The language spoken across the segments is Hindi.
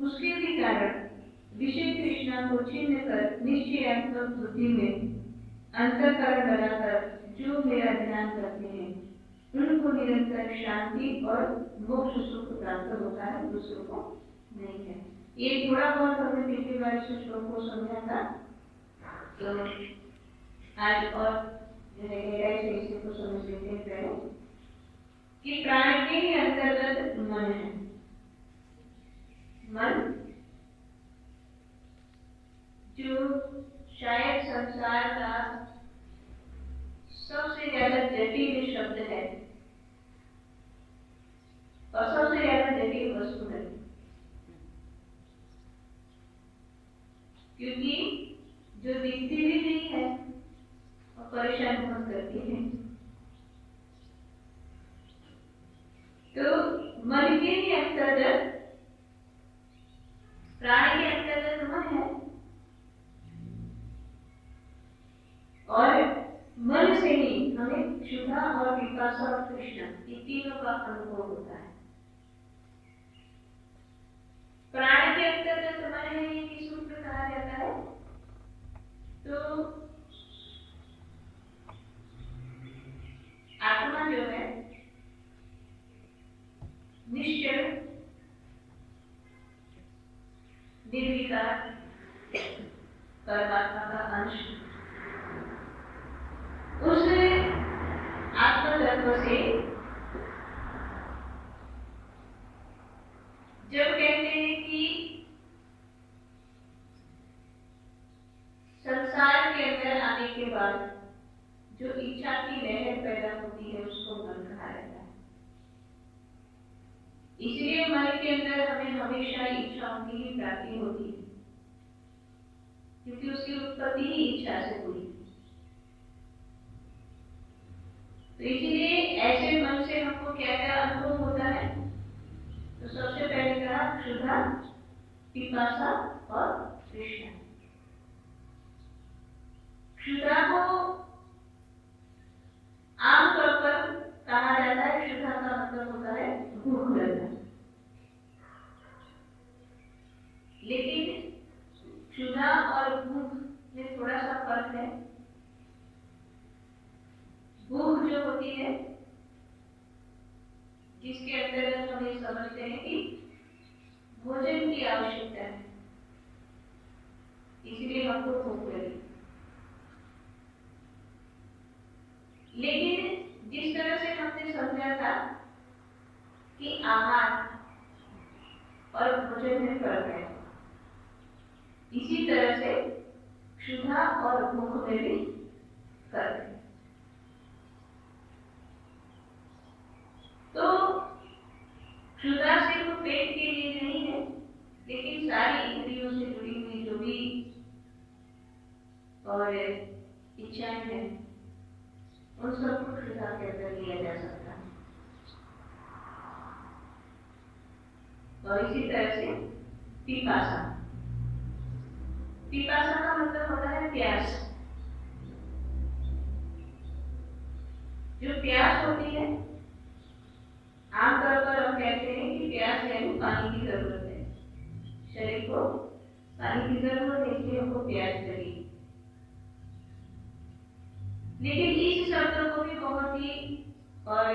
उसके भी कारण विषय तृष्णा को छिन्न कर निश्चयात्मक बुद्धि में अंतःकरण बनाकर जो मेरा ध्यान करते हैं उनको निरंतर शांति और मोक्ष सुख प्राप्त होता है, दूसरों को नहीं है। ये थोड़ा बहुत हमने पिछली बार इस श्लोक को समझा था, तो आज और जो है गहराई से इसी को समझ लेते हैं पहले कि प्राण के ही अंतर्गत मन है। मन जो शायद संसार का सबसे ज्यादा जटिल शब्द है और सबसे ज्यादा जटिल वस्तु है, क्योंकि जो दिखती भी नहीं है और परेशान बहुत करती है। तो मन के ही अंतर्गत, प्राण के अंतर्गत मन है और मन से ही हमें क्षुधा और पिपासा और तृष्णा ये तीनों का अनुभव होता है। प्राण के अंतर्गत मन है, ये किस रूप में कहा जाता है? तो आत्मा जो है निश्चल निर्विकार परमात्मा का अंश, उस आत्म तत्व से जब कहते हैं कि संसार के अंदर आने के बाद जो इच्छा की लहर पैदा होती है उसको मन कहा जाता है। इसलिए मन के अंदर हमें हमेशा इच्छाओं की ही प्राप्ति होती है, क्योंकि उसकी उत्पत्ति ही इच्छा से हुई। तो इसलिए ऐसे मन से हमको क्या क्या अनुभव होता है? तो सबसे पहले कहा क्षुधा, पिपासा और तृष्णा। क्षुधा को आमतौर पर कहा जाता है, क्षुधा का मतलब होता है भूख लगना, लेकिन क्षुधा और भूख में थोड़ा सा फर्क है। भूख जो होती है, जिसके अंतर्गत हम ये समझते हैं कि भोजन की आवश्यकता है, इसलिए हमको भूख लगी। लेकिन जिस तरह से हमने समझा था कि आहार और भोजन में फर्क है, इसी तरह से क्षुधा और भूख में भी फर्क है। तो क्षुधा सिर्फ पेट के लिए नहीं है, लेकिन सारी इंद्रियों से जुड़ी हुई जो भी और इच्छाएं हैं उन सबको क्षुधा के अंदर लिया जा सकता है। और इसी तरह से पिपासा, पिपासा का मतलब होता है प्यास। जो प्यास होती है, आमतौर पर हम कहते हैं कि प्यास यानी पानी की जरूरत है, शरीर को पानी की जरूरत है, इसलिए हमको प्यास लगी। लेकिन इस शब्द को भी बहुत ही और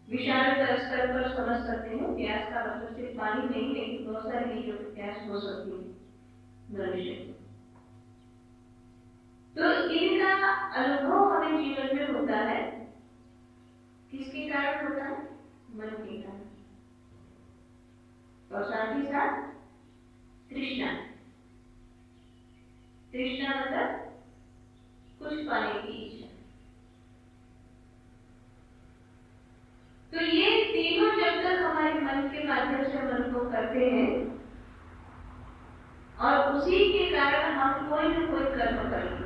विशाल स्तर पर समझ सकते हैं। प्यास का मतलब सिर्फ पानी नहीं, लेकिन बहुत सारी चीजों की प्यास हो सकती है मनुष्य को। तो इनका अनुभव हमें जीवन में होता है, किसके कारण होता है? मन के कारण। और साथ ही साथ तृष्णा, तृष्णा मतलब कुछ पाने की इच्छा। तो ये तीनों जब तक हमारे मन के माध्यम से मन को करते हैं और उसी के कारण हम कोई न कोई कर्म करेंगे।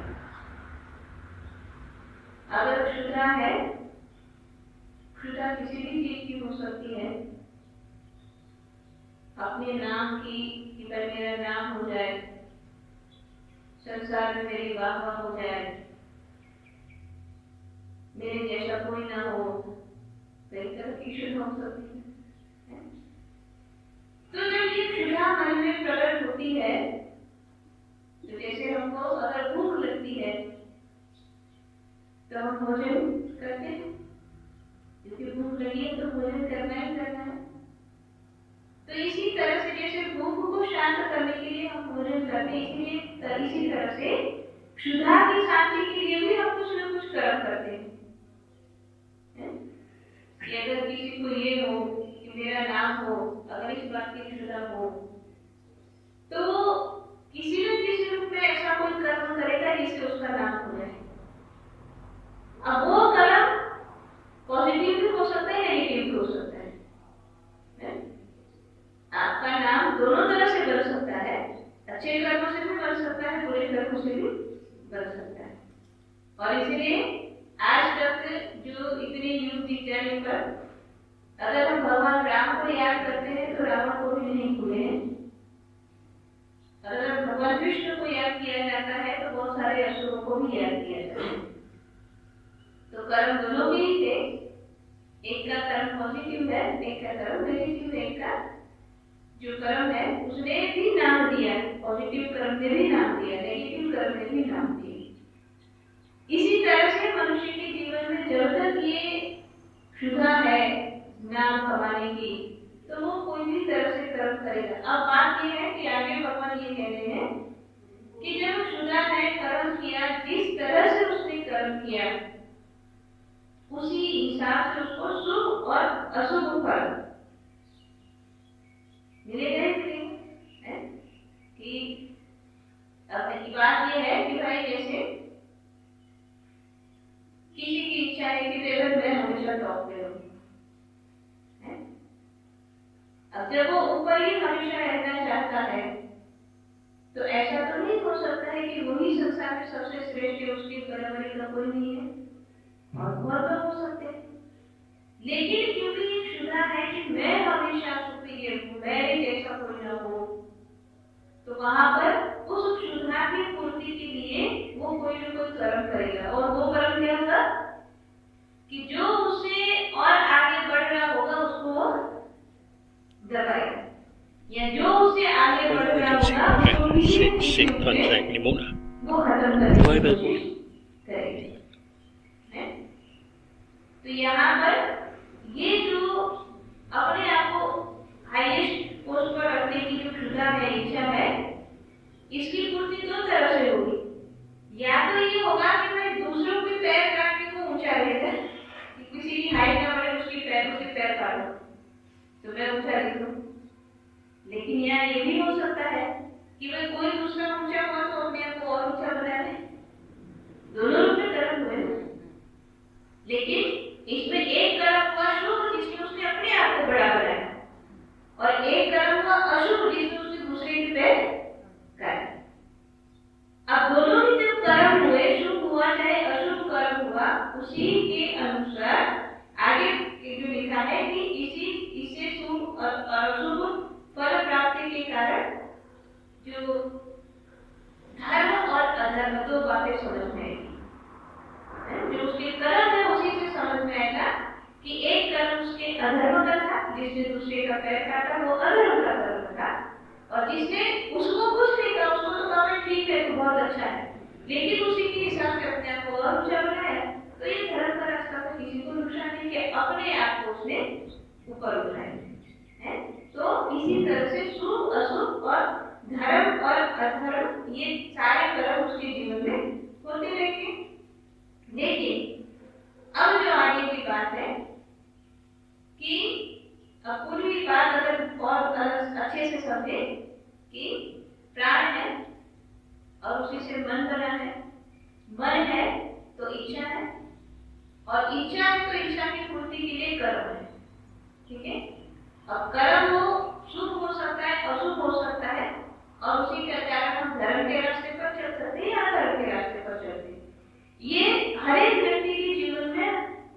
अगर क्षुधा है, क्षुधा किसी भी चीज की हो सकती है, अपने नाम की, कि मेरा नाम हो जाए, संसार में मेरी वाह वाह हो जाए, मेरे जैसा कोई ना हो, कई तरह की क्षुधा हो सकती है। तो जब ये भोजन करते हैं, क्योंकि भूख लगी है तो भोजन करना ही करना है। तो इसी तरह से जैसे भूख को शांत करने के लिए हम भोजन करते हैं, इसलिए इसी तरह से क्षुधा की शांति के लिए भी हम कुछ न कुछ कर्म करते हैं। कि अगर किसी को ये हो कि मेरा नाम हो, अगर इस बात की क्षुधा हो, तो किसी न किसी रूप में ऐसा कोई कर्म करेगा जिससे उसका नाम हो जाए। अब वो कर्म पॉजिटिव भी हो सकता है, नेगेटिव भी हो सकता है। आपका नाम दोनों तरह से बन सकता है, अच्छे कर्मों से भी बन सकता है, बुरे कर्मों से भी बन सकता है। और इसलिए आज तक जो इतने युग बीत जाने पर अगर हम भगवान राम को याद करते हैं तो रावण को भी नहीं भूले हैं। अगर भगवान कृष्ण को याद किया जाता है तो बहुत सारे असुरों को भी याद किया जाता है। तो कर्म दोनों ही थे, एक का कर्म पॉजिटिव है, एक का कर्म नेगेटिव है। एक का जो कर्म है उसने भी नाम दिया, पॉजिटिव कर्म ने भी नाम दिया, नेगेटिव कर्म ने भी नाम दिया। इसी तरह से मनुष्य के जीवन में जब तक ये क्षुधा है नाम कमाने की, तो वो कोई भी तरह से कर्म करेगा। अब बात ये है कि आगे भगवान ये कह रहे हैं कि जब क्षुधा है, कर्म किया, जिस तरह से उसने कर्म किया उसी हिसाब से उसको शुभ और अशुभ फल मिलेगा ही मिलेगा। कि अब बात ये है कि भाई जैसे किसी की इच्छा है कि टेबल में हमेशा टॉप पे हो, अब जब वो ऊपर ही हमेशा रहना चाहता है तो ऐसा तो नहीं हो सकता है कि वही संसार में सबसे श्रेष्ठ है, उसकी बराबरी का कोई नहीं है, और बहुत लोग हो सकते हैं। लेकिन क्योंकि ये क्षुधा है कि मैं हमेशा सुपीरियर हूँ, मेरे जैसा कोई ना हो, तो वहां पर उस क्षुधा की पूर्ति के लिए वो कोई न कोई कर्म करेगा। और वो कर्म क्या होगा कि जो उससे और आगे बढ़ रहा होगा उसको दबाएगा, या जो उससे आगे बढ़ रहा होगा उसको वो खत्म करने की कोशिश करेगी। तो यहाँ पर ये जो अपने आप को हाईएस्ट पोस्ट पर रखने की जो क्षुधा है, इच्छा है, इसकी पूर्ति दो तरह से होगी। या तो ये होगा कि मैं दूसरों के पैर काटने को ऊंचा लेकर, किसी की हाइट ना बढ़े उसके पैर काटूं तो मैं ऊंचा दिखूं। लेकिन यहाँ ये भी हो सकता है कि मैं कोई दूसरा ऊंचा हुआ तो अपने आप को और ऊंचा बना ले। दोनों रूप में कर्म हुए, लेकिन इसमें एक कर्म हुआ शुभ जिसमें उसने अपने आप को बड़ा बनाया, और एक कर्म हुआ अशुभ जिसमें उसने दूसरे के पैर काटे। अब दोनों ही जो कर्म हुए, शुभ हुआ चाहे अशुभ कर्म हुआ, उसी के अनुसार आगे जो लिखा है कि इससे शुभ और अशुभ फल प्राप्ति के कारण जो धर्म और अधर्म दो बातें समझ में आएगी। जो उसके कर्म है उसी से समझ में आएगा कि एक कर्म उसके अधर्म का था, जिसने दूसरे का पैर काटा, वो अधर्म का कर्म था, और जिसने उसको कुछ नहीं कहा, उसको तो कहा ठीक है तो बहुत अच्छा है, लेकिन उसी के हिसाब से अपने आप को और ऊंचा बनाया, तो ये धर्म का रास्ता तो किसी को नुकसान नहीं किया, अपने आप को उसने ऊपर उठाया है। तो इसी तरह से शुभ अशुभ और धर्म और अधर्म ये सारे कर्म उसके जीवन में होते रहेंगे। लेकिन अब जो आगे की बात है कि अब पूरी बात अगर बहुत अच्छे से समझे कि प्राण है और उसी से मन बना है, मन है तो इच्छा है, और इच्छा है तो इच्छा की पूर्ति के लिए कर्म है। ठीक है, अब कर्म हो शुभ हो सकता है, अशुभ हो सकता है, और उसी के कारण हम धर्म के रास्ते पर चल सकते हैं या अधर्म के रास्ते पर चलते हैं। ये हर एक व्यक्ति के जीवन में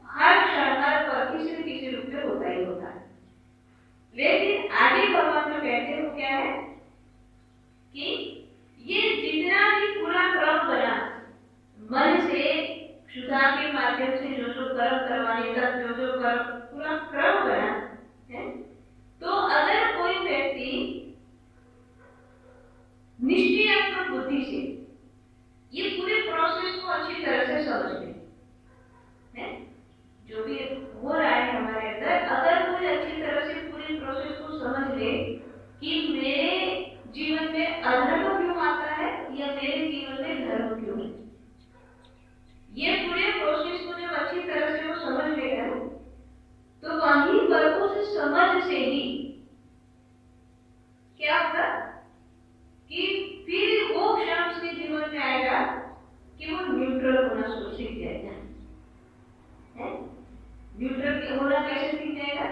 हर क्षण हर पल किसी न किसी रूप में होता ही होता है। लेकिन आगे भगवान जो कहते हैं वो क्या है कि ये जितना भी पूरा क्रम बना, मन से क्षुधा के माध्यम से जो जो कर्म करवाने का जो जो कर्म पूरा क्रम बना है, तो अगर कोई व्यक्ति कि मेरे जीवन में अधर्म क्यों आता है या मेरे जीवन में धर्म क्यों है। ये पूरे प्रोसेस को जब अच्छी तरह से वो समझ लेगा तो वहीं पर उस समझ से ही क्या होगा कि फिर वो क्षण उसके जीवन में आएगा कि वो न्यूट्रल होना सीख जाएगा। न्यूट्रल होना कैसे सीख जाएगा?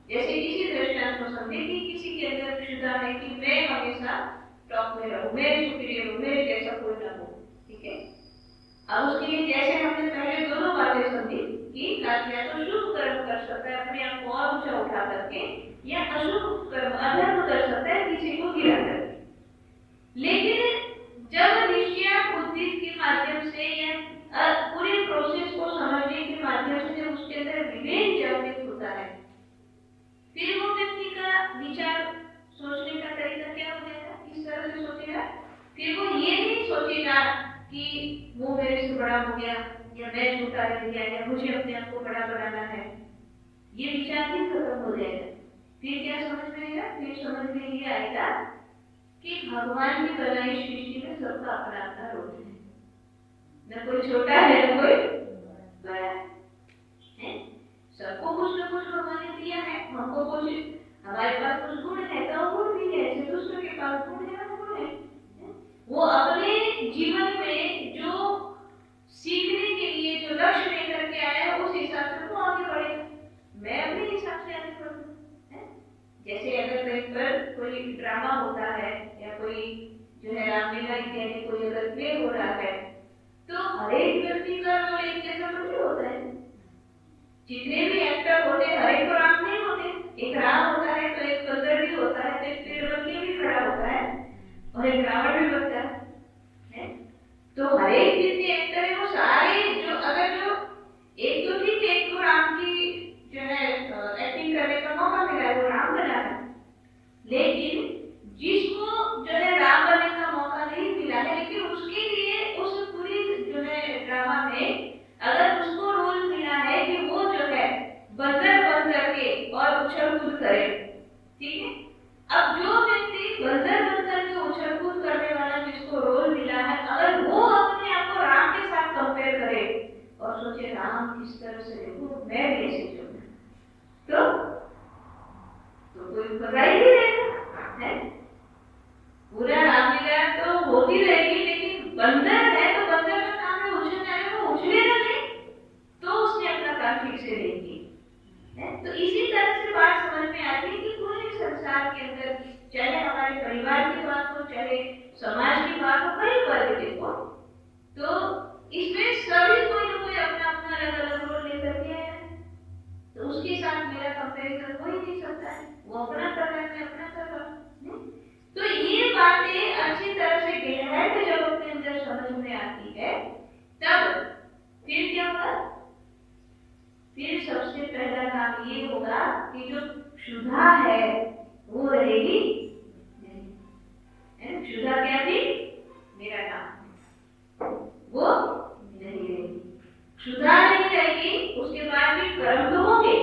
जैसे किसी दृष्टांत को समझे कि किसी के अंदर क्षुधा है कि मैं हमेशा टॉप में रहूं, मैं सुपीरियर हूं, मेरे जैसा कोई ना हो, ठीक है। अब उसके लिए जैसे हमने पहले दोनों बातें समझी कि या तो शुभ कर्म कर सकता है अपने आप को और ऊंचा उठा करके, या अशुभ कर्म अधर्म कर सकता है किसी को गिरा करके। लेकिन जब निश्चय बुद्धि के माध्यम से या पूरे प्रोसेस को समझने के माध्यम से जब उसके अंदर विवेक जागृत होता है, फिर वो व्यक्ति का विचार सोचने का तरीका क्या हो जाएगा? इस तरह से सोचेगा। फिर वो ये नहीं सोचेगा कि वो मेरे से बड़ा हो गया या मैं छोटा रह गया या मुझे अपने आप को बड़ा बनाना है, ये विचार ही खत्म हो जाएगा। फिर क्या समझ में आएगा? फिर समझ में ये आएगा कि भगवान की बनाई सृष्टि में सबका अपना अपना रोल है, न कोई छोटा है न कोई बड़ा है। सबको कुछ न कुछ भगवान ने दिया है। हमको कुछ, हमारे पास कुछ गुण है तो गुण भी है, ऐसे दूसरों के पास गुण है वो गुण है। वो अपने जीवन में जो सीखने के लिए जो लक्ष्य लेकर के आया है उस हिसाब से वो आगे बढ़ेगा। मैं अपने हिसाब से आगे बढ़ूंगा। जैसे अगर कहीं पर कोई ड्रामा होता है या कोई जो है रामलीला इत्यादि कोई अगर प्ले हो रहा है तो हर एक व्यक्ति का रोल एक जैसा नहीं होता है। जितने भी एक्टर होते हैं हर एक को राम नहीं होते। एक राम होता है तो एक बंदर भी होता है, तो एक पेड़ भी खड़ा होता है और एक रावण भी बनता है। तो हर एक जितने एक्टर है वो सारे जो अगर जो एक तो ठीक है, एक तो राम की जो है एक्टिंग करने का मौका मिला है वो राम बना है, लेकिन जिसको जो है राम बनने का मौका नहीं मिला है लेकिन उसके लिए उस पूरी जो है ड्रामा में अगर उसको रोल मिला है कि वो जो है बंदर बन करके और उछल कूद करे, ठीक है। अब जो व्यक्ति बंदर बन करके उछल कूद करने वाला जिसको रोल मिला है, अगर वो अपने आप को राम के साथ कंपेयर करे और सोचे राम किस तरह से देखो मैं भी ऐसे चलूं, तो कोई मजा ही नहीं रहेगा। पूरा रामलीला तो होती रहेगी, लेकिन बंदर है तो बंदर का काम है उछलना है, वो उछलेगा नहीं तो उसने अपना काम ठीक से नहीं किया। तो इसी तरह से बात समझ में आती है कि पूरे संसार के अंदर चाहे हमारे परिवार की बात हो चाहे समाज की बात हो, कहीं पर भी देखो तो इसमें सभी कोई ना कोई अपना अपना अलग अलग रोल लेकर के आया है। तो उसके साथ मेरा कंपैरिजन हो ही नहीं सकता है, वो अपना कर रहा है मैं अपना कर रहा हूं। तो ये बातें अच्छी तरह से गहराई में जब अपने अंदर समझ में आती है तब फिर क्या होगा? फिर सबसे पहला काम ये होगा कि जो क्षुधा है वो रहेगी नहीं। क्षुधा क्या थी? मेरा नाम, वो नहीं रहेगी। क्षुधा नहीं रहेगी, उसके बाद भी कर्म तो होंगे,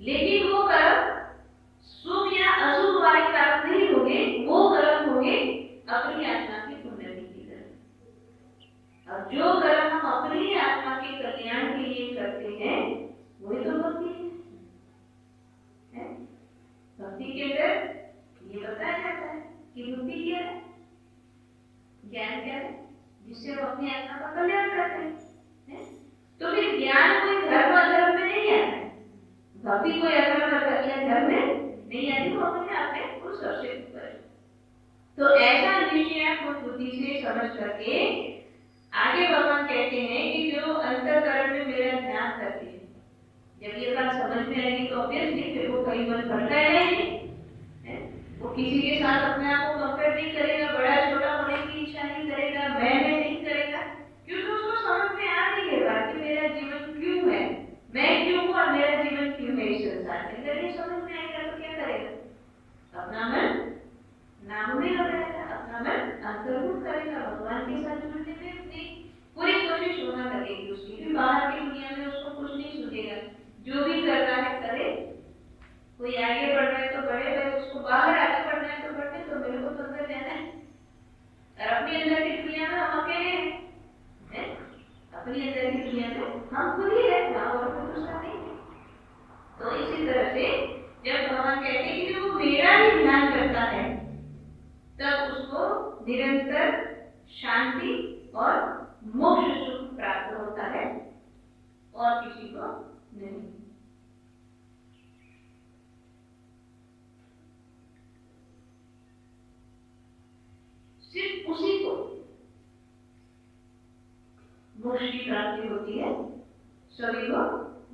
लेकिन वो कर्म शुभ या अशुभ वाले कर्म नहीं होंगे, वो कर्म होंगे अपनी आत्मा की उन्नति की तरफ। और जो कर्म हम अपनी आत्मा के कल्याण के लिए करते हैं वही तो भक्ति है। भक्ति के अंदर ये बताया जाता है कि भक्ति क्या है, ज्ञान क्या है, जिससे हम अपनी आत्मा का कल्याण करते हैं। तो फिर ज्ञान कोई धर्म अधर्म में नहीं आता है, भक्ति कोई अधर्म या धर्म में नहीं आती, वो अपने आप में वो सबसे ऊपर है। तो ऐसा निश्चय बुद्धि से समझ करके आगे भगवान कहते हैं कि जो अंतःकरण में मेरा ध्यान करते हैं, जब ये बात समझ में आएगी तो ऑब्वियसली फिर वो कहीं मन भटकाएगा ही नहीं। वो किसी के साथ अपने आप को कंपेयर नहीं करेगा, बड़ा छोटा होने की इच्छा नहीं करेगा, मैं नहीं करेगा, क्योंकि उसको समझ में आ रही है बात कि मेरा जीवन क्यों है, मैं क्यों हूं और मेरा जीवन क्यों है इस संसार में। अगर ये समझ में आएगा तो क्या करेगा? अपना मन नाम में लगाएगा, अपना मन अंतर्मुख करेगा, भगवान के साथ जुड़ने में अपनी पूरी कोशिश होना लगेगी उसकी। फिर बाहर की दुनिया में उसको कुछ नहीं सुनेगा, जो भी कर रहा है करे। कोई आगे बढ़ रहा है तो बढ़े, उसको बाहर आगे बढ़ना उसको निरंतर शांति और मोक्ष सुख प्राप्त होता है और किसी को नहीं। सिर्फ उसी को मोक्ष की प्राप्ति होती है, सभी को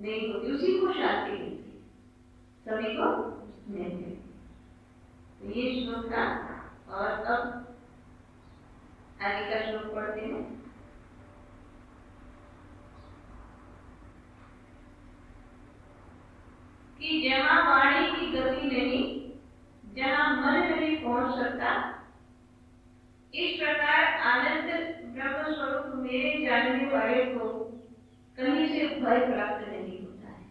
नहीं होती। उसी को शांति मिलती है, सभी को नहीं मिलती। तो ये श्लोक था और अब आगे का श्लोक पढ़ते हैं। कि जहां वाणी की गति नहीं, जहां मन नहीं पहुंच सकता, इस प्रकार आनंद ब्रह्म स्वरूप मेरे जानने वाले को कहीं से भय प्राप्त नहीं होता है।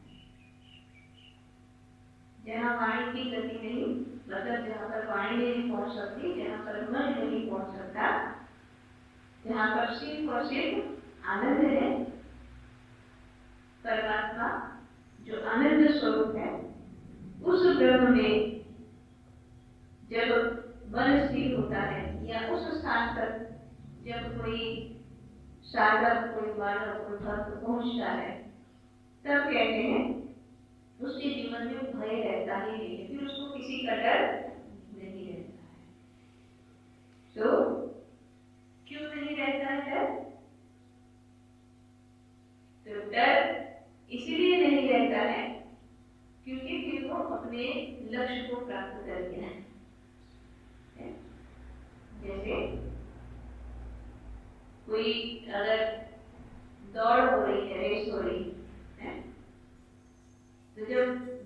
जहां वाणी की गति नहीं, मतलब जहां पर वाणी नहीं पहुंच सकती, जहां पर मन नहीं पहुंच सकता, जहां पर सिर्फ और सिर्फ आनंद है, परमात्मा जो आनंद स्वरूप है, उस ब्रह्म में जब मन स्थिर होता है या उस स्थान पर जब कोई साधक, कोई मानव, कोई भक्त पहुंचता है, तब कहते हैं उसके जीवन में भय रहता ही नहीं है, फिर उसको किसी का डर नहीं रहता है। तो क्यों नहीं रहता है डर? तो डर इसलिए नहीं रहता है क्योंकि फिर वो अपने लक्ष्य को प्राप्त कर लिया है। जैसे कोई अगर दौड़ हो रही है, रेस हो रही है, तो जब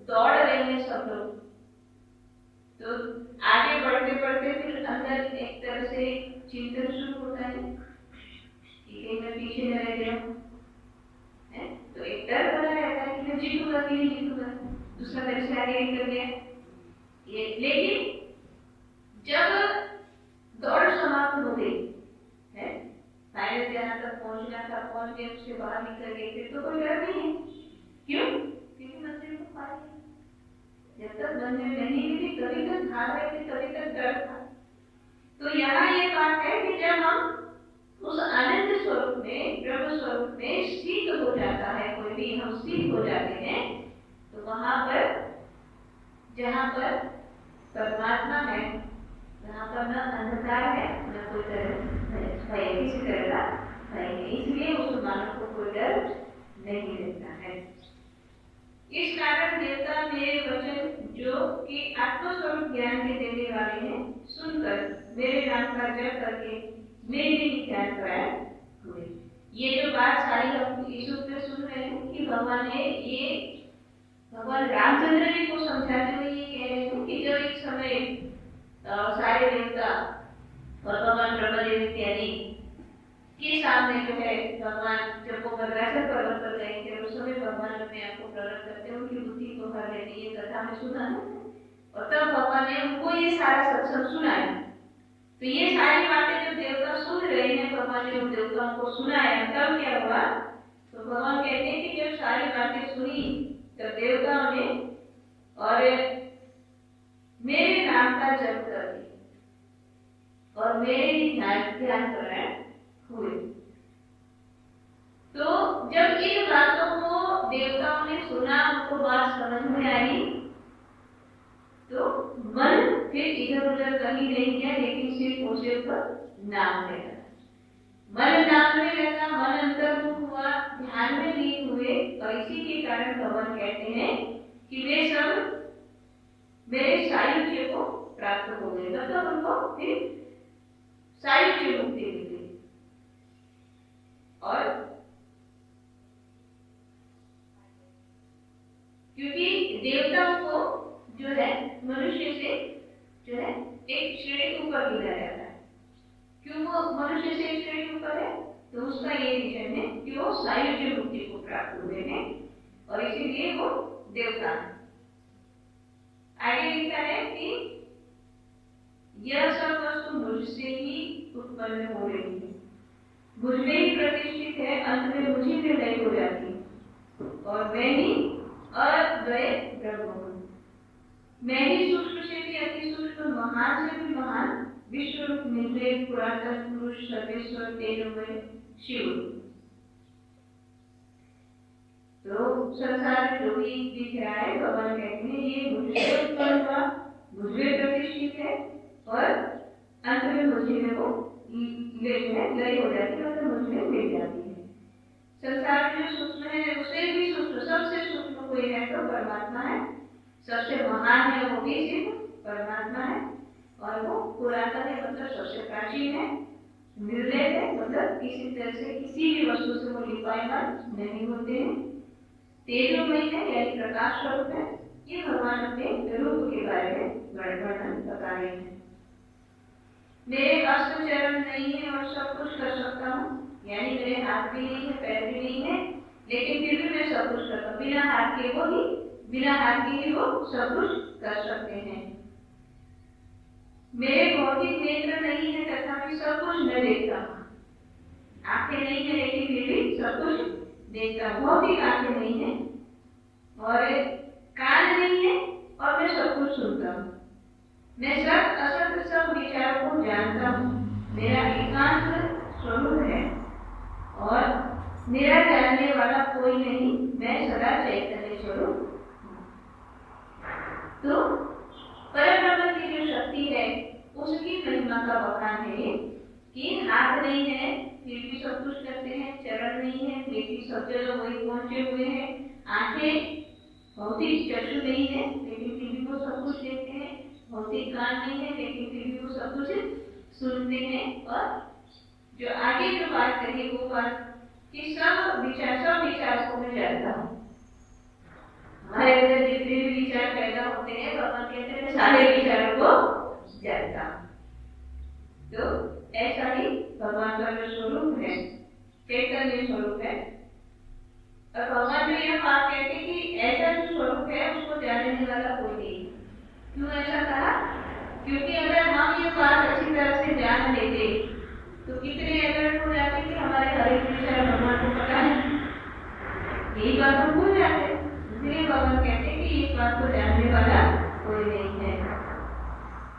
दौड़ रहे हैं सब लोग, तो आगे बढ़ते बढ़ते फिर अंदर एक तरह से चिंतन शुरू होता है कि कहीं मैं पीछे न रह जाऊं, तो एक डर बना रहता है कि मैं जीतूंगा कि नहीं जीतूंगा, दूसरा मेरे से आगे निकल गया ये। लेकिन जब दौड़ समाप्त हो गई है, फाइनल जहां तक पहुंचना था पहुंच गए, उसके बाहर निकल गए, फिर तो कोई डर नहीं है। क्यों? क्योंकि मंजिल को पा लिया। जब तक मंजिल नहीं मिली तभी तक भाग रहे थे, तभी तक डर था। तो यहाँ ये बात है कि जब हम उस आनंद स्वरूप में, ब्रह्म स्वरूप में स्थित हो जाता है, कोई भी हम स्थित हो जाते हैं, तो वहां पर जहां पर परमात्मा है, जहाँ पर न अंधकार है न कोई भय, किसी तरह का भय नहीं, इसलिए उस मानव को कोई डर नहीं रहता है। इस कारण देवता मेरे वचन जो कि आत्मस्वरूप ज्ञान के देने वाले हैं, सुनकर मेरे नाम का जप करके मेरे लिए ध्यान कराया हुए। ये जो बात सारी हम यीशु पे सुन रहे हैं कि भगवान ने ये भगवान रामचंद्र जी को समझाते हुए ये कह रहे थे कि जब एक समय सारे देवता और भगवान ब्रह्मदेव इत्यादि के सामने जो है भगवान जब वो बद्राचल पर्वत पर गए थे, उस समय भगवान अपने आप को प्रकट करते हैं, उनकी बुद्धि को हर लेते, ये कथा में सुना है। और तब भगवान ने उनको ये सारा सत्संग सुनाया। तो ये सारी बातें जब देवता सुन रहे हैं, भगवान ने उन देवताओं को सुनाया, तब क्या हुआ? तो भगवान कहते हैं कि जब सारी बातें सुनी तब देवताओं ने और मेरे नाम का जप कर दिया और मेरे ही ध्यान कराए हुए। तो जब इन बातों को देवताओं ने सुना, उनको बात समझ में आई, तो मन फिर इधर उधर कहीं नहीं गया, लेकिन सिर्फ उसे ऊपर नाम में लगा। मन नाम में लगा, मन अंतर्मुख हुआ, ध्यान में लीन हुए, और इसी के कारण भगवान कहते हैं कि वे सब मेरे सायुज्य को प्राप्त हो गए, मतलब उनको फिर सायुज्य मुक्ति मिल गई। और क्योंकि देवताओं को जो है मनुष्य से जो है एक श्रेणी ऊपर गिरा जाता है। क्यों वो मनुष्य से एक श्रेणी ऊपर है? तो उसका ये रीजन है कि वो सायुज्य मुक्ति को प्राप्त हुए हैं और इसीलिए वो देवता है। आगे लिखा है कि यह सब वस्तु मुझसे ही उत्पन्न हो रही है, मुझ में ही प्रतिष्ठित है, अंत में मुझी में लय हो जाती है और मैं ही अद्वय ब्रह्म हूँ। मैं ही सूक्ष्म से भी अति सूक्ष्म, महान से भी महान विश्वरूप निर्लेप पुरातन पुरुष सर्वेश्वर तेजोमय शिव। तो संसार में जो भी दिख रहा है भगवान कहते हैं ये मुझसे उत्पन्न हुआ, मुझे प्रतिष्ठित है और अंत में मुझे में वो लय हो जाती है, मतलब मुझ में मिल जाती है। संसार में जो सूक्ष्म है उससे भी सूक्ष्म, सबसे सूक्ष्म कोई है तो परमात्मा है, सबसे महान है वो भी सिर्फ परमात्मा है, और वो पुरातन है मतलब सबसे प्राचीन है, निर्लेप है मतलब किसी तरह से किसी भी वस्तु से वो लिपायमान नहीं होते हैं, तेजोमय है यानी प्रकाश स्वरूप है। ये भगवान अपने रूप के बारे में वर्णन बता रहे हैं। मेरे हस्त चरण नहीं है और सब कुछ कर सकता हूँ, यानी मेरे हाथ भी नहीं है, पैर भी नहीं है, लेकिन फिर भी मैं सब कुछ करता हूँ। बिना हाथ के ही वो सब कुछ कर सकते हैं। मेरे भौतिक नेत्र नहीं है तथा मैं सब कुछ न देखता हूँ। आंखें नहीं है लेकिन फिर भी सब कुछ देखता हूँ। भौतिक आंखें नहीं है और कान नहीं है और मैं सब कुछ सुनता हूँ। मैं सत असत सब विचारों को जानता हूँ। मेरा एकांत स्वरूप है और मेरा जानने वाला कोई नहीं, मैं सदा चैतन्य स्वरूप। तो परब्रह्म की जो शक्ति है उसकी महिमा का बखान है कि हाथ नहीं है फिर भी सब कुछ करते हैं, चरण नहीं है फिर भी सब जगह वही पहुंचे हुए हैं, आंखें भौतिक चक्षु नहीं है लेकिन फिर भी वो सब कुछ देखते हैं, भौतिक कान नहीं है लेकिन फिर भी वो सब कुछ सुनते हैं। और जो आगे जो बात कही वो बात कि सब विचार को मैं जानता हूँ। हमारे अंदर जितने भी विचार पैदा होते हैं भगवान कहते हैं सारे विचारों को जानता हूँ। तो ऐसा ही भगवान का जो स्वरूप है चैतन्य स्वरूप है। और भगवान जो यह बात कहते हैं कि ऐसा जो स्वरूप है उसको जानने वाला कोई नहीं। क्यों ऐसा कहा? क्योंकि अगर हम ये बात अच्छी तरह से जान लेते तो कितने अलर्ट हो जाते कि हमारे हर एक विचार भगवान को पता है, यही बात हम भूल जाते। इसलिए भगवान कहते हैं कि इस बात को जानने वाला कोई नहीं है।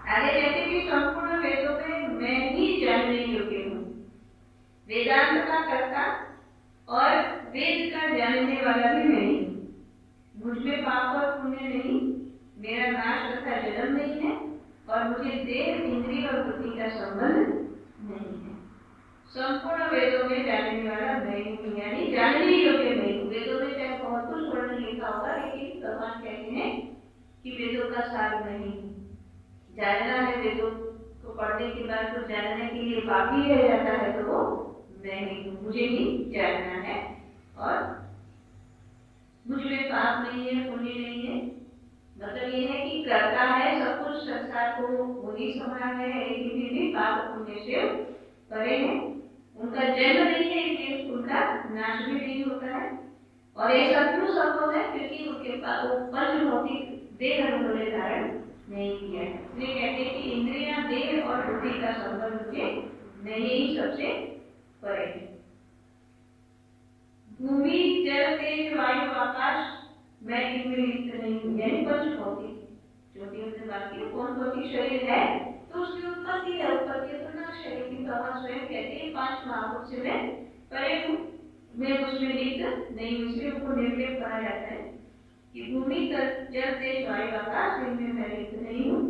आगे कहते कि संपूर्ण वेदों में मैं ही जानने योग्य हूँ, वेदांत का कर्ता और वेद का जानने वाला भी मैं ही हूँ। मुझ में पाप और पुण्य नहीं, मेरा नाश तथा जन्म नहीं है और मुझे देह इंद्रिय और बुद्धि का संबंध नहीं है। संपूर्ण वेदों में जानने वाला मैं हूँ, यानी जानने योग्य मैं हूँ। वेदों में चाहे बहुत कुछ वर्णन लिखा होगा लेकिन भगवान कहते हैं कि वेदों का सार नहीं जानना है। वेदों को पढ़ने के बाद तो जानने के लिए बाकी रह जाता है तो वो मैं ही हूँ, मुझे ही जानना है। और मुझ में पाप नहीं है, पुण्य नहीं है, मतलब ये है कि करता है सब कुछ संसार को वही संभाल है लेकिन फिर भी पाप पुण्य से परे है। उनका जन्म नहीं है इसलिए उनका नाश भी नहीं होता है। और ये सब क्यों संभव है? क्योंकि उनके पास वो पंच भौतिक देह उन्होंने धारण नहीं किया है। इसलिए कहते हैं कि इंद्रियां, देह और बुद्धि का संबंध मुझे नहीं ही सबसे परे है। भूमि, जल, तेज, वायु, आकाश मैं इनमें लिप्त नहीं हूँ, यानी पंच भौतिक जो भी हमने बात की। कौन भौतिक शरीर है तो उसकी उत्पत्ति है, उत्पत्ति तो नाश है, लेकिन भगवान स्वयं कहते हैं पांच महाभूत से मैं परे हूँ, मैं उसमें लिप्त नहीं हूँ। इसलिए उनको निर्लेप कहा जाता है कि भूमि, जल, तेज, वायु, आकाश इनमें मैं लिप्त नहीं हूँ।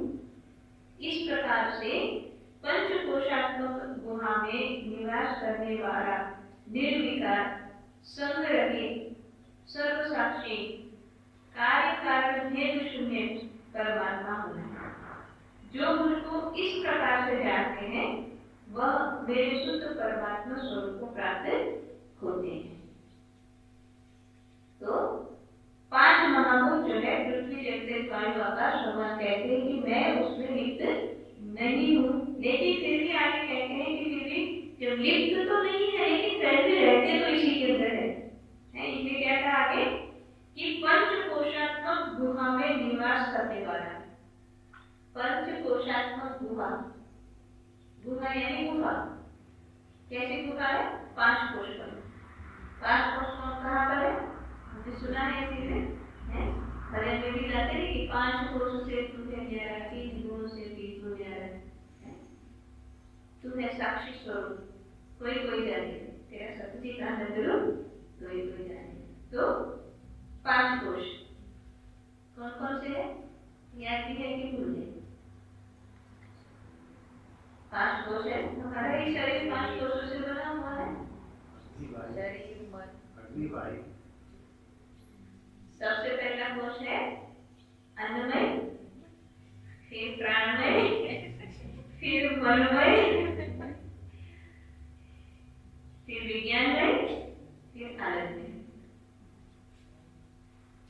इस प्रकार से पंचकोशात्मक गुहा में निवास करने वाला निर्विकार, संग रहित, सर्वसाक्षी, कार्य कारण भेद शून्य परमात्मा हूँ। जो मुझको इस प्रकार से जानते हैं वह मेरे शुद्ध परमात्मा स्वरूप को प्राप्त होते हैं। तो पांच महाभूत जो है पृथ्वी, जल, तेज, वायु, आकाश, भगवान कहते हैं कि मैं उसमें लिप्त नहीं हूँ, लेकिन फिर भी आगे कहते हैं कि फिर भी जब लिप्त तो नहीं है लेकिन रहते तो इसी के अंदर है। इसलिए क्या कहा आगे कि पंचकोशात्मक गुहा में निवास करने वाला। पंचकोशात्मक गुहा, गुहा यानी गुहा। कैसे गुहा है? पांच कोश पर। पांच कोश कहाँ पर है? हमने सुना है चीजें, भजन में भी जाते हैं कि पांच कोश से तुझे न्यारा, तीन गुणों से भी तू न्यारा। साक्षी स्वरूप कोई कोई जाने, तेरा सत्यचित आनंद रूप कोई कोई जाने। तो 5 कोश कौन कौन से है? याद भी है कि भूल गए? 5 कोश है। हमारा ये शरीर 5 कोशों से बना हुआ है। शरीर, मन, अग्नि, वायु। सबसे पहला कोश है अन्नमय, फिर प्राणमय, फिर मनमय, फिर विज्ञानमय, फिर आनंदमय।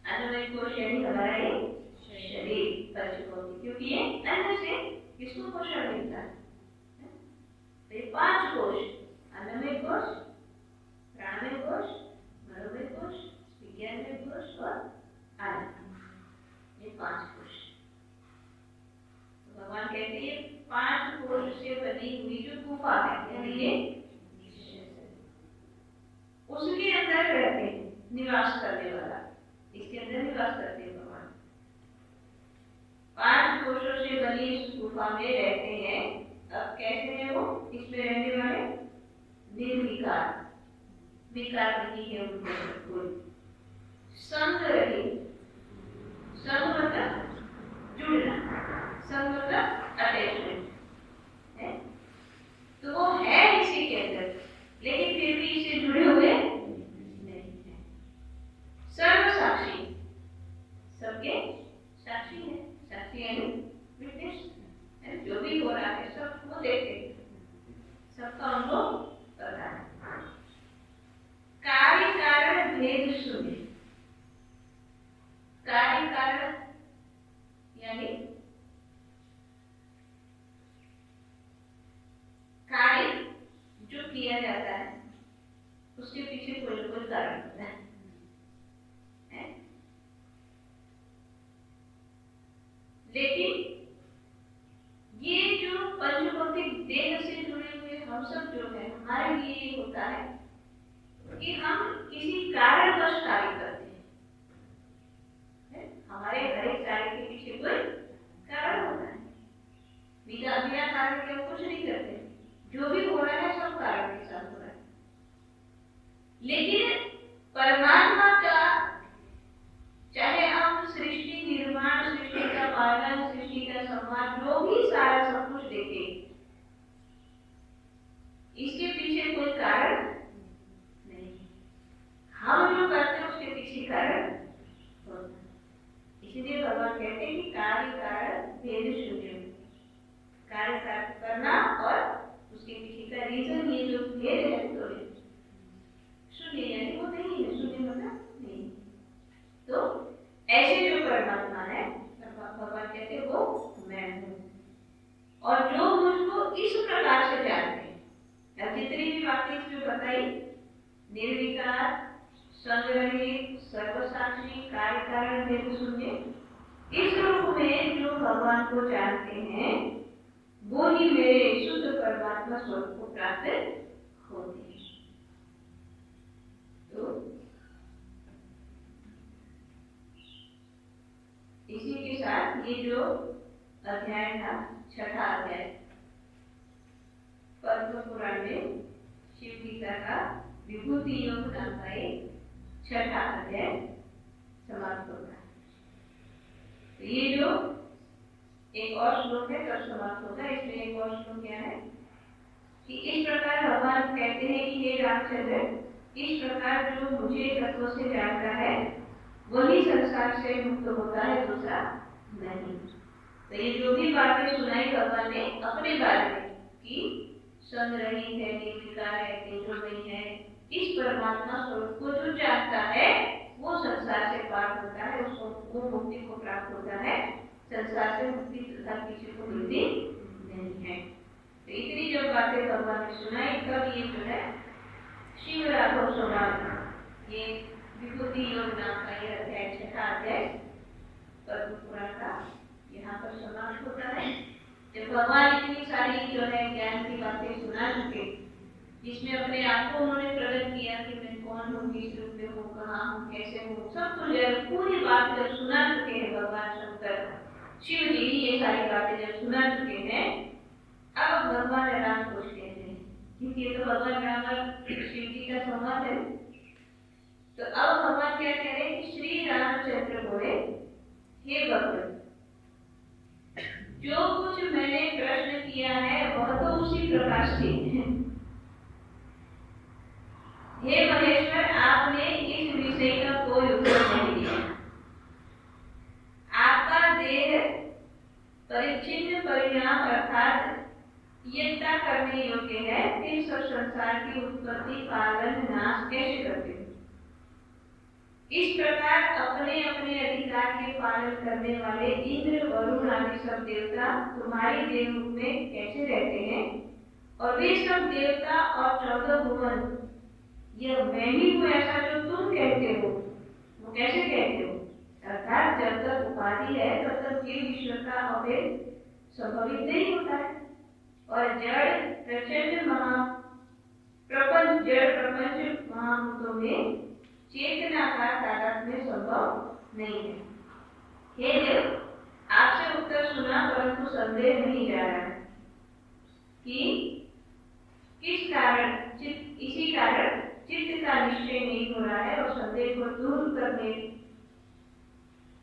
अन्नमय कोश यानी हमारा ये शरीर पंचकोश, क्योंकि ये अन्न से किसको पोषण मिलता है? तो ये 5 कोश, अन्नमय कोश, प्राणमय कोश, मनोमय कोश, विज्ञानमय कोश और आनंदमय, ये 5 कोश। तो भगवान कहते हैं 5 कोश से बनी हुई जो गुफा है, यानी ये उसके अंदर रहते हैं, निवास करने वाला, इसके अंदर निवास करते हैं भगवान। 5 कोशों से बनी इस गुफा में रहते हैं। अब कैसे है वो? इसमें रहने वाले निर्विकार, विकार नहीं है उनके कोई, संग रहित, संग मतलब जुड़ना, संग मतलब अटैचमेंट है, तो वो है इसी के अंदर, लेकिन फिर भी इससे जुड़े हुए नहीं है। सर्व साक्षी, सबके साक्षी है, साक्षी यानी विटनेस, जो भी हो रहा है सब वो देखते हैं, सबका उनको पता है। कार्य कारण भेद शून्य, कार्य कारण यानी कार्य जो किया जाता है उसके पीछे कोई ना कोई कारण होता है। लेकिन ये जो पंचभौतिक देह से जुड़े हुए हम सब जो है, हमारे लिए ये होता है कि हम किसी कारणवश कार्य करते हैं। हमारे हर एक कार्य के पीछे कोई कारण होता है, बिना कारण के हम कुछ नहीं करते। जो भी हो रहा है सब कारण के साथ हो रहा है। लेकिन परमात्मा का, चाहे हम सृष्टि निर्माण, सृष्टि का पालन, सृष्टि का संहार, जो भी सारा सब कुछ देखें, इसके पीछे कोई कारण नहीं। हम जो करते हैं उसके पीछे कारण होता है। इसलिए भगवान कहते हैं कि कार्य कारण भेद शून्य, कार्य करना और उसके पीछे का रीजन, ये जो भेद है तो शून्य, यानी वो नहीं है, शून्य मतलब नहीं। तो ऐसे जो परमात्मा है, भगवान कहते हैं वो मैं हूँ, और जो मुझको इस प्रकार से जानते हैं, जितनी भी बातें इसमें बताई, निर्विकार, संग्रहित, सर्वसाक्षी, कार्य कारण भेद शून्य, इस रूप में जो भगवान को जानते हैं वो ही मेरे शुद्ध परमात्मा स्वरूप को प्राप्त होते हैं। तो इसी के साथ ये जो अध्याय था, 6ठा अध्याय पद्म पुराण में शिव गीता का विभूति योग नाम का एक 6ठा अध्याय समाप्त होता है। तो ये जो एक और श्लोक है तब समाप्त होता है। इसमें एक और श्लोक क्या है कि इस प्रकार भगवान कहते हैं कि हे रामचंद्र, इस प्रकार जो मुझे तत्व से जानता है वही संसार से मुक्त होता है, दूसरा नहीं। तो ये जो भी बातें सुनाई भगवान ने अपने बारे में कि संग्रहित है, निर्विकार है, तेजोमयी है, इस परमात्मा स्वरूप को जो जानता है वो संसार से पार होता है, उसको वो मुक्ति को प्राप्त होता है। संसार से मुक्ति तथा किसी को मिलती नहीं है। तो इतनी जब बातें भगवान ने सुनाई, तब ये जो है शिव राघव संवाद, ये विभूति योग नाम का ये अध्याय 6ठा अध्याय पद्म पुराण का यहाँ पर समाप्त होता है। जब भगवान इतनी सारी जो है ज्ञान की बातें सुना चुके, जिसमें अपने आप को उन्होंने प्रकट किया कि मैं कौन हूँ, किस रूप में हूँ, कहाँ हूँ, कैसे हूँ, सब कुछ पूरी बात जब सुना चुके हैं भगवान शंकर, शिव जी ये सारी बातें जब सुना चुके हैं, अब भगवान राम पूछते हैं ये तो भगवान राम और शिव जी का संवाद है। तो अब भगवान क्या कह रहे हैं कि श्री रामचंद्र बोले, हे भक्त, जो कुछ मैंने प्रश्न किया है वह तो उसी प्रकार से है। हे महेश्वर, आपने इस विषय का कोई उत्तर नहीं दिया। आपका देह परिच्छिन्न परिणाम अर्थात यज्ञा करने योग्य है, फिर सब संसार की उत्पत्ति पालन नाश कैसे करते हो? इस प्रकार अपने अपने अधिकार के पालन करने वाले इंद्र वरुण आदि सब देवता तुम्हारे देव रूप में कैसे रहते हैं? और वे सब देवता और 14 भुवन यह मैं ही हूँ ऐसा जो तुम कहते हो, वो कैसे कहते हो? अर्थात जब तक उपाधि है तब तक जीव ईश्वर का अभेद संभवित नहीं होता है। और जड़ प्रचंड जड़ प्रपंच महाभूतों में चेतना का तादात्म्य संभव नहीं है। हे देव, आपसे उत्तर सुना परंतु संदेह नहीं जा रहा है कि किस कारण इसी कारण चित्त का निश्चय नहीं हो रहा है और संदेह को दूर करने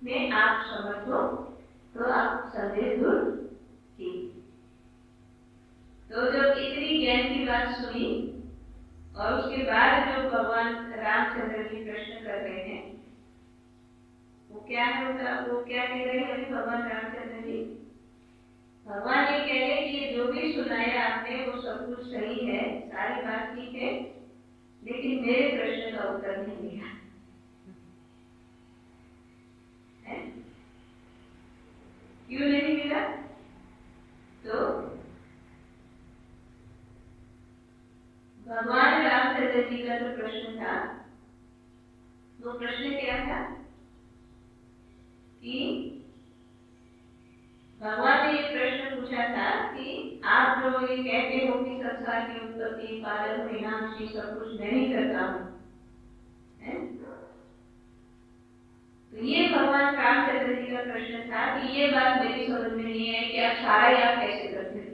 में आप समर्थ हो, तो आप संदेह दूर की। तो जब इतनी ज्ञान की बात सुनी और उसके बाद जो भगवान रामचंद्र जी प्रश्न कर रहे हैं, वो क्या है उनका, वो क्या कह रहे हैं भगवान रामचंद्र जी? भगवान ये कह रहे कि ये जो भी सुनाया आपने वो सब कुछ सही है, सारी बात ठीक है, लेकिन मेरे प्रश्न का उत्तर नहीं दिया है। क्यों नहीं मिला? तो भगवान रामचंद्र जी का जो प्रश्न था, वो प्रश्न क्या था कि भगवान ने ये प्रश्न पूछा था कि आप जो ये कहते हो कि संसार की उत्पत्ति पालन परिणाम से सब कुछ मैं ही करता हूँ, तो ये भगवान रामचंद्र जी का प्रश्न था कि ये बात मेरी समझ में नहीं है कि आप सारा याद कैसे करते हो।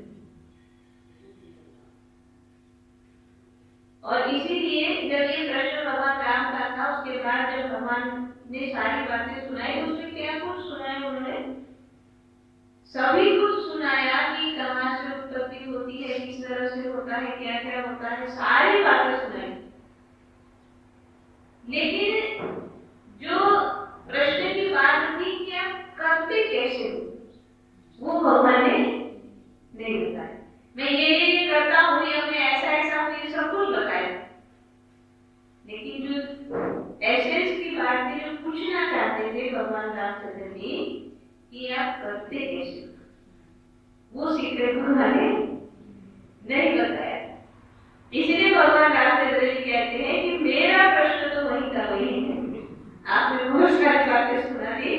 और इसीलिए जब ये प्रश्न भगवान राम का था, उसके बाद जब भगवान ने सारी बातें सुनाई, उसमें क्या कुछ सुनाया उन्होंने? सभी कुछ सुनाया कि कहाँ से उत्पत्ति होती है, किस तरह से होता है, क्या क्या होता है, सारी बातें सुनाई। लेकिन जो प्रश्न की बात थी कि आप करते कैसे हो, वो भगवान ने नहीं बताया। मैं ये करता हूँ या मैं ऐसा हूँ, ये सब कुछ बताया, लेकिन जो एसेंस की बात थी, जो पूछना चाहते थे भगवान रामचंद्र जी कि आप करते कैसे, वो सीक्रेट भगवान ने नहीं बताया। इसलिए भगवान रामचंद्र जी कहते हैं कि मेरा प्रश्न तो वही का वही है, आपने बहुत सारी बातें सुना दी,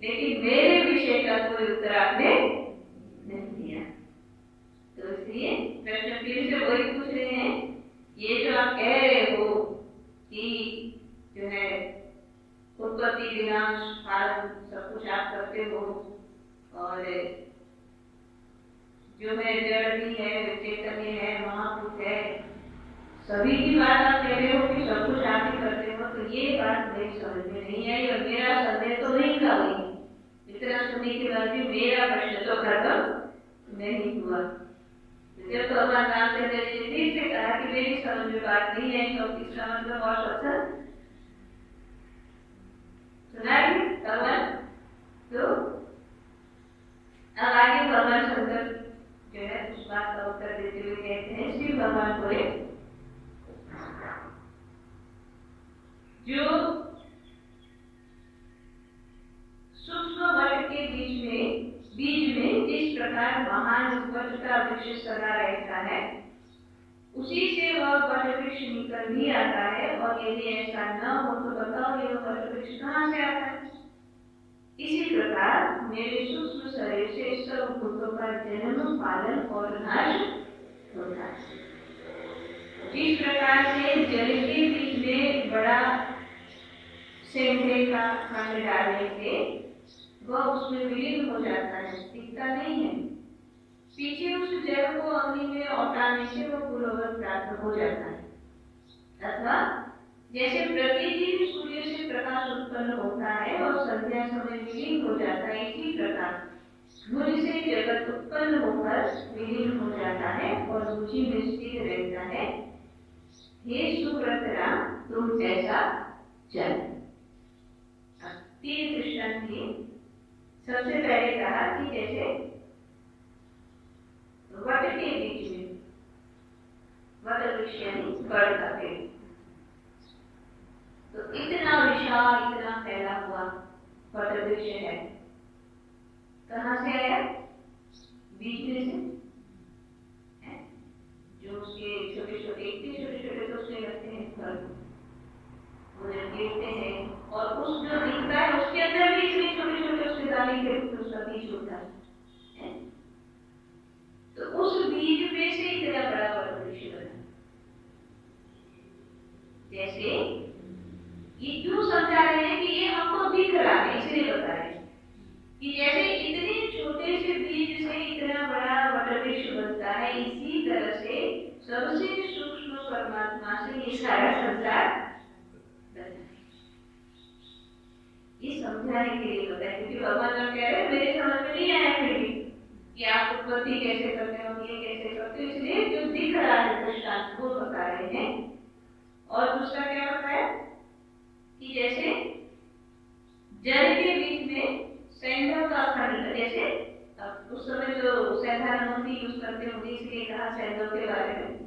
लेकिन मेरे विषय का कोई उत्तर आपने नहीं दिया। तो इसलिए प्रश्न फिर से वही पूछ रहे हैं, ये जो आप कह रहे हो कि जो है उत्पत्ति विनाश पालन सब कुछ आप करते हो, और जो है जड़ भी है, चैतन्य है, महाभूत है, सभी की बात आप कह रहे हो कि सब कुछ आप ही करते हो, तो ये बात मेरी समझ में नहीं आई और मेरा संदेह तो नहीं था वही। इतना सुनने के बाद भी मेरा प्रश्न तो खत्म नहीं हुआ। जब भगवान रामचंद्र जी ने फिर से कहा कि मेरी समझ में बात नहीं है, तो तीसरा मतलब और सत्संग सुनाई भगवान। तो अब आगे भगवान शंकर जो है उस बात का उत्तर देते हुए कहते हैं, श्री भगवान बोले, जो सूक्ष्म वट के बीज में जिस प्रकार महान वट का वृक्ष सदा रहता है, उसी से वह वट वृक्ष निकल भी आता है। और यदि ऐसा न हो तो बताओ यह वट वृक्ष कहाँ से आता है? इसी प्रकार मेरे सूक्ष्म शरीर से सब भूतों का जन्म पालन और नाश होता है। जिस प्रकार से जल के बीच में बड़ा सेंधे का खंड डालने से वह उसमें विलीन हो जाता है, दिखता नहीं है, पीछे उस जल को अग्नि में औटाने से वो पुरोगत प्राप्त हो जाता है। अथवा जैसे प्रतिदिन सूर्य से प्रकाश उत्पन्न होता है और संध्या समय विलीन हो जाता है, इसी प्रकार मुझ से जगत उत्पन्न होकर विलीन हो जाता है और मुझी में स्थिर रहता है। हे सुव्रत राम, तुम जैसा जल। तीन दृष्टांत दिए। सबसे पहले कहा कि जैसे वट के बीच में, वट वृक्ष यानी बड़ का पेड़, तो इतना विशाल, इतना फैला हुआ वट वृक्ष है, कहाँ से आया? बीच में से है? जो उसके छोटे छोटे, इतने छोटे छोटे तो उसके लगते हैं फल, वो जब गिरते हैं और उस जो दिखता है उसके अंदर भी इतने छोटे छोटे उसके दाने के उसका बीज होता है। तो उस बीज में से इतना बड़ा वट वृक्ष बना। जैसे ये क्यों समझा रहे हैं कि ये हमको दिख रहा है, इसलिए बता रहे हैं कि जैसे इतने छोटे से बीज से इतना बड़ा वट वृक्ष बनता है, इसी तरह से सबसे सूक्ष्म परमात्मा से ये सारा संसार बनता है। ये समझाने के लिए होता है, क्योंकि भगवान लोग कह रहे हैं मेरे समझ में नहीं आया फिर भी कि आप उत्पत्ति कैसे करते हो, ये कैसे करते हो, इसलिए जो दिख रहा है दृष्टांत वो बता रहे हैं। और दूसरा क्या होता है कि जैसे जल के बीच में सैंधव का खंड, जैसे उस समय जो सैद्धांतिक यूज करते होंगे इसलिए कहा सैंधव के बारे में।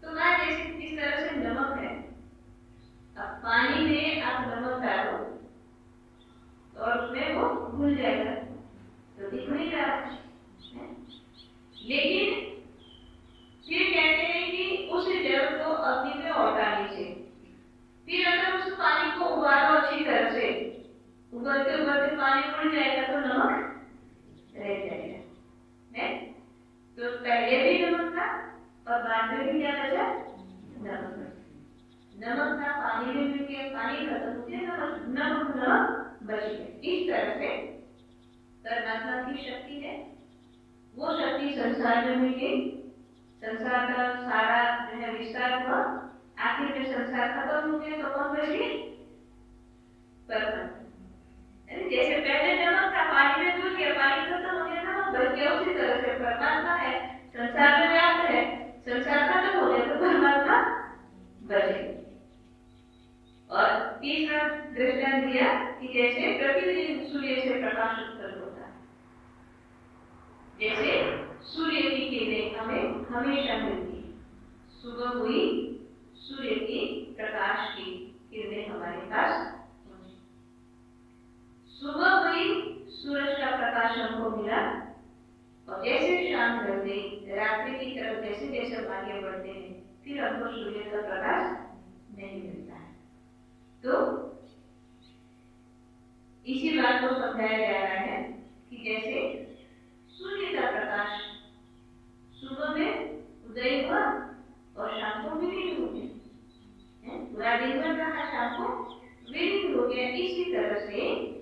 तो ना जैसे इस तरह से नमक है, अब पानी में आप नमक डालो और उसमें वो घुल जाएगा, तो दिख नहीं रहा है। लेकिन फिर कहते हैं कि उस जल को अग्नि में औटाने से, फिर अगर उस पानी को उबालो अच्छी तरह से, उबलते उबलते पानी उड़ जाएगा तो नमक रह जाएगा, है? तो पहले भी नमक था और बाद में भी क्या बचा? नमक। नमक था, पानी में मिल गया, पानी खत्म हो गया, नमक बच गया। इस तरह से परमात्मा की शक्ति है, वो शक्ति संसार में मिल गई, संसार का सारा जो है विस्तार हुआ, आखिर में संसार खत्म हो गया तो कौन बच गई? परमात्मा। जैसे पहले नमक था, पानी में घुल गया, पानी खत्म हो गया, नमक बच गया, उसी तरह से परमात्मा है, संसार में व्याप्त है, संसार खत्म हो गया तो परमात्मा बच गया। और तीसरा दृष्टांत दिया कि जैसे प्रतिदिन सूर्य से प्रकाश उत्पन्न होता है, जैसे सूर्य की किरणें हमें हमेशा मिलती है, सुबह हुई सूर्य की प्रकाश की किरणें हमारे पास, सुबह हुई सूरज का प्रकाश हमको मिला, और जैसे शाम ढल गई, रात्रि की तरफ जैसे जैसे हम आगे बढ़ते हैं फिर हमको सूर्य का प्रकाश नहीं मिलता है। तो इसी बात को समझाया जा रहा है कि जैसे सूर्य का प्रकाश सुबह में उदय हुआ और शाम को विलीन हो गया, पूरा दिन भर रहा, शाम को विलीन हो गया। इसी तरह से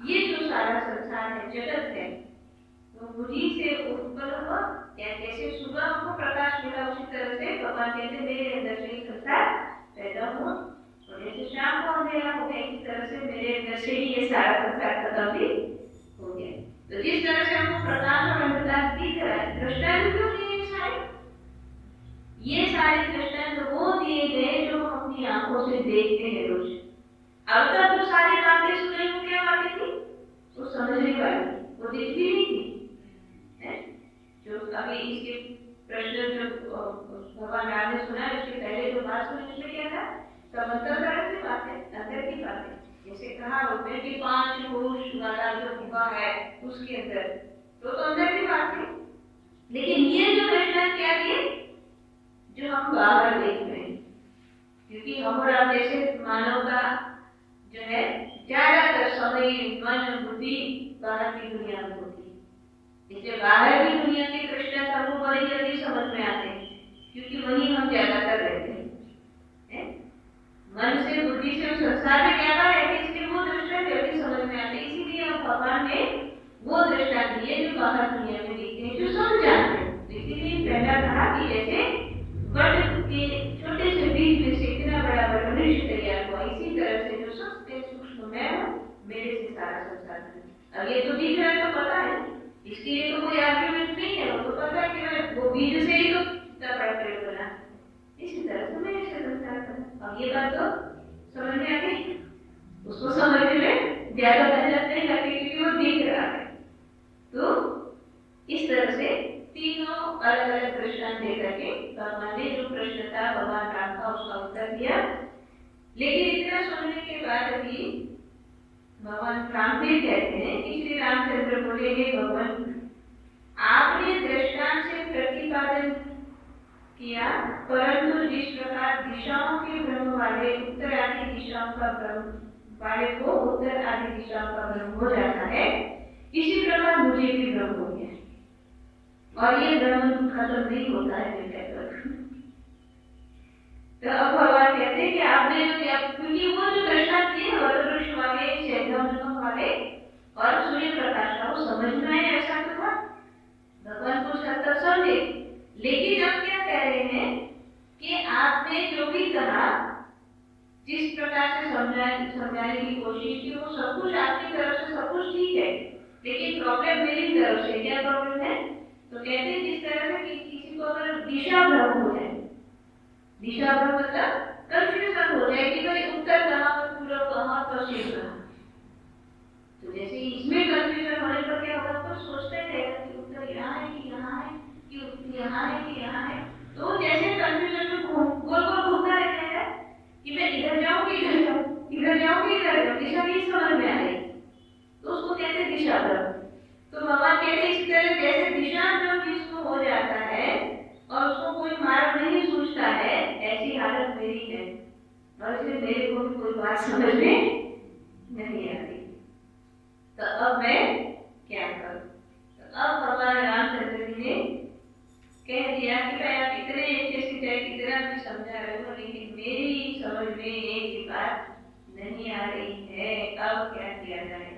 ये जो सारा संसार है, जगत है, तो मुझी से उत्पन्न हुआ, या जैसे सुबह हमको प्रकाश मिला उसी तरह से भगवान कहते मेरे अंदर से संसार पैदा हुआ, और जैसे शाम को अंधेरा हो गया इसी तरह से मेरे अंदर से ही ये सारा संसार खत्म भी हो गया। तो जिस तरह से हमको प्रकाश और अंधकार दिख रहा है, दृष्टांत क्यों दिए सारे? ये सारे दृष्टांत वो दिए गए जो हम अपनी आंखों से देखते हैं रोज। अब तक जो सारी बातें सुन रही, वो क्या बातें थी? वो समझने वाली, वो दिखती नहीं थी। जो अभी इसके प्रश्न जो भगवान राम ने सुना, इसके पहले जो बात सुनी उसमें क्या था? समंदर की बातें, अंदर की बातें। जैसे कहा होते हैं कि 5 पुरुष वाला जो गुफा है उसके अंदर, तो अंदर की बात है। लेकिन ये जो दृष्टांत क्या दिए, जो हम बाहर देख रहे हैं, क्योंकि हम और आप जैसे मानव का जो है ज्यादातर समय मन बुद्धि बाहर की दुनिया में होती है, इसलिए बाहर की दुनिया के दृष्टांत हमको बड़ी जल्दी समझ में आते हैं, क्योंकि वही हम ज्यादातर रहते हैं। मन से बुद्धि से संसार में ज्यादा रहते, इसलिए वो दृष्टांत जल्दी समझ में आते। इसीलिए हम भगवान ने वो दृष्टांत दिए जो बाहर दुनिया में दिखते हैं, जो सब जानते हैं। संसाधन। अब ये तो दिख रहा है तो पता है, इसके लिए तो कोई आर्ग्यूमेंट नहीं है, वो तो पता है कि मैं वो बीज से ही तो इतना बड़ा प्रयोग बना। इसी तरह से मैं ऐसे संसार कर। अब ये बात तो समझ में आ गई, उसको समझने में ज्यादा मेहनत नहीं लगती क्योंकि वो दिख रहा है। तो इस तरह से तीनों अलग अलग दृष्टांत दे करके भगवान ने जो प्रश्न था भगवान राम का उसका उत्तर दिया। लेकिन इतना सुनने के बाद भी भगवान राम भी कहते हैं कि श्री रामचंद्र बोले हे भगवान, आपने दृष्टांत से प्रतिपादन किया, परंतु जिस प्रकार दिशाओं के भ्रम वाले उत्तर आदि दिशाओं का भ्रम वाले को उत्तर आदि दिशाओं का भ्रम हो जाता है, इसी प्रकार मुझे भी भ्रम हो गया और ये भ्रम खत्म नहीं होता है मेरे तक। तो अब भगवान कहते हैं कि आपने जो किया, क्योंकि वो जो दृष्टांत दिए वटवृक्ष वाले, शैलवनम वाले और सूर्य प्रकाश का वो समझ में आया, ऐसा तो था भगवान कुछ हद तक समझे। लेकिन अब क्या कह रहे हैं कि आपने जो भी कहा, जिस प्रकार से समझाने की कोशिश की, वो सब कुछ आपकी तरफ से सब कुछ ठीक है, लेकिन प्रॉब्लम मेरी तरफ से क्या प्रॉब्लम है? तो कहते हैं जिस तरह से किसी को अगर दिशा भ्रम हो जाए, दिशा भ्रम मतलब कंफ्यूजन हो जाए कि भाई उत्तर कहाँ और पूर्व कहाँ पश्चिम कहाँ, तो जैसे इसमें कंफ्यूजन होने पर क्या होगा, तो सोचते रहेगा कि उत्तर यहाँ है कि यहाँ है कि यहाँ है कि यहाँ है। तो जैसे कंफ्यूजन में गोल गोल घूमता रहता है कि मैं इधर जाऊँ कि इधर जाऊँ, इधर जाऊँ कि इधर जाऊँ, दिशा नहीं समझ में आ रही, तो उसको कहते हैं दिशा भ्रम। तो भगवान कहते हैं इसी तरह जैसे दिशा भ्रम जिसको हो जाता है और उसको कोई मार्ग नहीं सूझता है, ऐसी हालत मेरी है और इसलिए मेरे को भी कोई बात समझ में नहीं आ रही। तो अब मैं क्या करूं? तो अब भगवान रामचंद्र जी ने कह दिया कि भाई आप इतने अच्छे से चाहे कितना भी समझा रहे हो, लेकिन मेरी समझ में एक ही बात नहीं आ रही है, अब क्या किया जाए?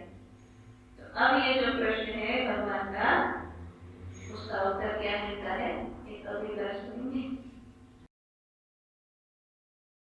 तो अब ये जो प्रश्न है भगवान का, उसका उत्तर क्या मिलता है, एक अगली बार सुनेंगे।